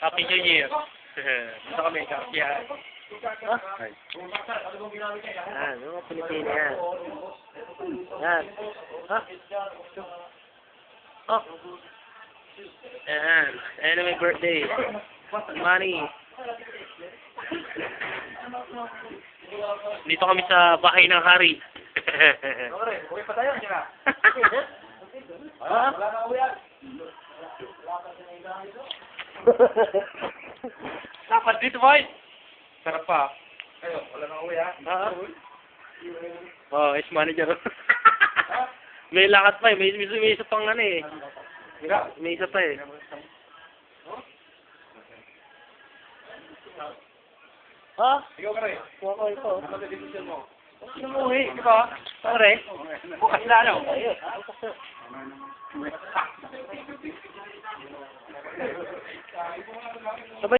Happy New Year. Gusto kami, kaya. Ay. Yan, mga Pilipino yan. Yan. Ha? Oh. Yan. Ayan na may birthday. Money. Dito kami sa bahay ng hari. Uwi pa tayo, hindi na. Ha? Wala na uwian. Dapat dito, boy. Sarap pa. Ayo, wala na uwian. Ah. Oh, is manager. May lakat pa eh. May isa pang ano eh. May isa pa eh. Ha? Ikaw ka rin. Kuha ko ito. Ano na decision mo? Umuwi, di ba? Pare. Bukas na ano? Ayun. Ayun. Sabay